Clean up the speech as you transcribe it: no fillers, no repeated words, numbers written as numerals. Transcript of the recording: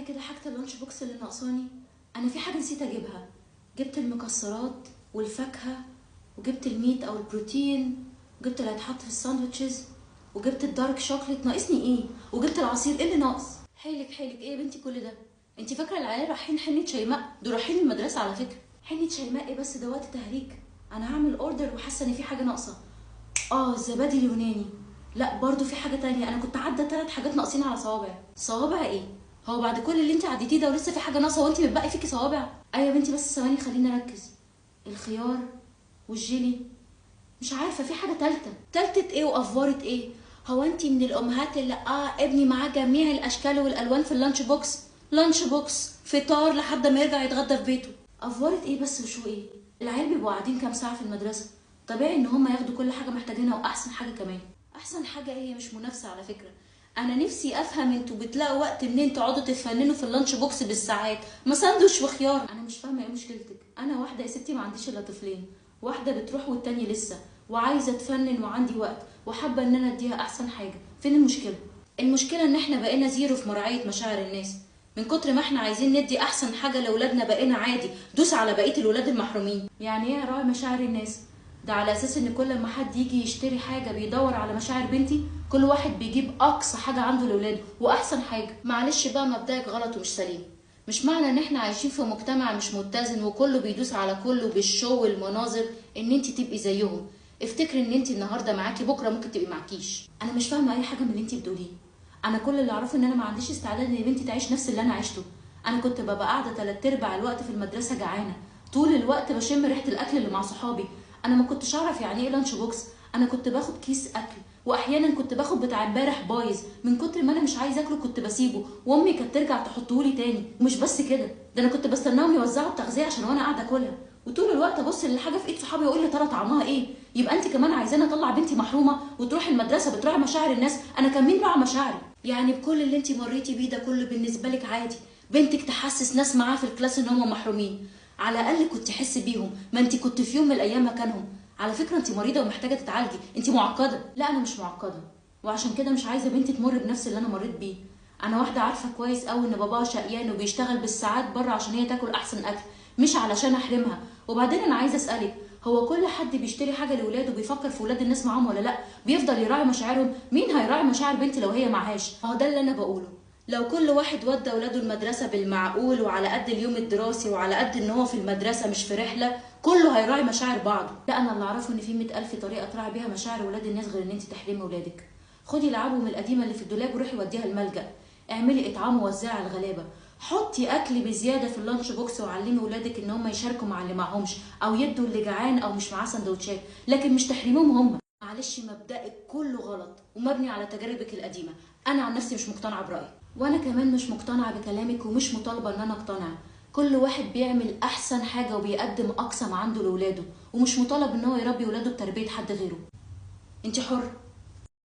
معايا كده حاجه اللانش بوكس اللي ناقصاني. انا في حاجه نسيت اجيبها. جبت المكسرات والفاكهه، وجبت الميت او البروتين، وجبت اللي هيتحط في الساندوتشز، وجبت الدارك شوكليت. ناقصني ايه؟ وجبت العصير. ايه اللي ناقص؟ حيلك حيلك ايه يا بنتي كل ده؟ انت فاكره العيال رايحين حنه شيماء؟ دول رايحين المدرسه على فكره. حنه شيماء ايه بس؟ ده وقت تهريج. انا هعمل اوردر وحاسه ان في حاجه ناقصه. الزبادي اليوناني. لا برضو في حاجه تانية. انا كنت عدى 3 حاجات ناقصين على صوابع. صوابع ايه؟ هو بعد كل اللي انت عديتيه ده ولسه في حاجه ناقصه وانت متبقي فيكي صوابع؟ ايوه يا بنتي بس ثواني خليني اركز. الخيار والجيلي. مش عارفه في حاجه تالتة ايه وافوره ايه؟ هو انت من الامهات اللي ابني معاه جميع الاشكال والالوان في اللانش بوكس؟ لانش بوكس فطار لحد ما يرجع يتغدى في بيته. افوره ايه بس وشو ايه؟ العيال بيبقوا قاعدين كام ساعه في المدرسه، طبيعي ان هم ياخدوا كل حاجه محتاجينها واحسن حاجه كمان. احسن حاجه ايه؟ هي مش منافسه على فكره. انا نفسي افهم انتوا بتلاقوا وقت منين تقعدوا تتفننوا في اللانش بوكس بالساعات؟ ما ساندوتش وخيار. انا مش فاهمه ايه مشكلتك. انا واحده يا ستي ما عنديش الا طفلين، واحده بتروح والتانيه لسه، وعايزه اتفنن وعندي وقت وحابه ان انا اديها احسن حاجه. فين المشكله؟ المشكله ان احنا بقينا زيرو في مراعيه مشاعر الناس. من كتر ما احنا عايزين ندي احسن حاجه لاولادنا بقينا عادي دوس على بقيه الولاد المحرومين. يعني ايه راعي مشاعر الناس؟ ده على اساس ان كل ما حد يجي يشتري حاجه بيدور على مشاعر بنتي؟ كل واحد بيجيب اقصى حاجه عنده لاولاده واحسن حاجه. معلش بقى مبدأك غلط ومش سليم. مش معنى ان احنا عايشين في مجتمع مش متزن وكله بيدوس على كله بالشو والمناظر ان انت تبقي زيهم. افتكري ان انت النهارده معاكي بكره ممكن تبقي معكيش. انا مش فاهمه اي حاجه من اللي انت بتقوليه. انا كل اللي اعرفه ان انا ما عنديش استعداد ان بنتي تعيش نفس اللي انا عشته. انا كنت ببقى قاعده 3/4 الوقت في المدرسه جعانه، طول الوقت بشم ريحه الاكل اللي مع صحابي. انا ما كنتش اعرف يعني ايه لانش بوكس. انا كنت باخد كيس اكل، واحيانا كنت باخد بتاع امبارح بايظ، من كتر ما انا مش عايزه اكله كنت بسيبه وامي كانت ترجع تحطه لي تاني. ومش بس كده، ده انا كنت بستناهم يوزعوا التغذيه عشان وانا قاعده اكلها، وطول الوقت ابص للحاجه في ايد صحابي واقول يا ترى طعمها ايه. يبقى انت كمان عايزاني اطلع بنتي محرومه وتروح المدرسه بتراعي مشاعر الناس؟ انا كان مين راعي مشاعري؟ يعني بكل اللي انت مريتي بيه ده كله بالنسبه لك عادي بنتك تحسس ناس معاها في الكلاس ان هم محرومين؟ على الاقل كنت تحسي بيهم، ما انت كنت في يوم من الايام مكانهم. على فكره انت مريضه ومحتاجه تتعالجي، انت معقده. لا انا مش معقده، وعشان كده مش عايزه بنتي تمر بنفس اللي انا مريت بيه. انا واحده عارفه كويس قوي ان باباها شقيان وبيشتغل بالساعات بره عشان هي تاكل احسن اكل، مش علشان احرمها. وبعدين انا عايزه اسالك، هو كل حد بيشتري حاجه لاولاده بيفكر في ولاد الناس معاهم ولا لا؟ بيفضل يراعي مشاعرهم؟ مين هيراعي مشاعر بنتي لو هي معهاش؟ هو ده اللي انا بقوله. لو كل واحد ودى اولاده المدرسه بالمعقول وعلى قد اليوم الدراسي وعلى قد ان هو في المدرسه مش في رحله، كله هيراعي مشاعر بعضه. لا انا اللي اعرفه ان في 100,000 طريقه تراعي بيها مشاعر ولاد الناس غير ان انت تحرمي ولادك. خدي العابهم القديمه اللي في الدولاب وروحي وديها الملجأ، اعملي اطعام ووزعي على الغلابه، حطي اكل بزياده في اللانش بوكس وعلمي ولادك ان هم يشاركوا مع اللي معهمش او يدوا اللي جعان او مش معاه سندوتشات، لكن مش تحرميهم هم. معلش مبدأك كله غلط ومبني على تجاربك القديمه. انا عن نفسي مش مقتنعه برايي، وانا كمان مش مقتنعه بكلامك ومش مطالبه ان انا اقتنع. كل واحد بيعمل احسن حاجه وبيقدم اقصى ما عنده لاولاده، ومش مطالب ان هو يربي ولاده بتربيه حد غيره. انت حر.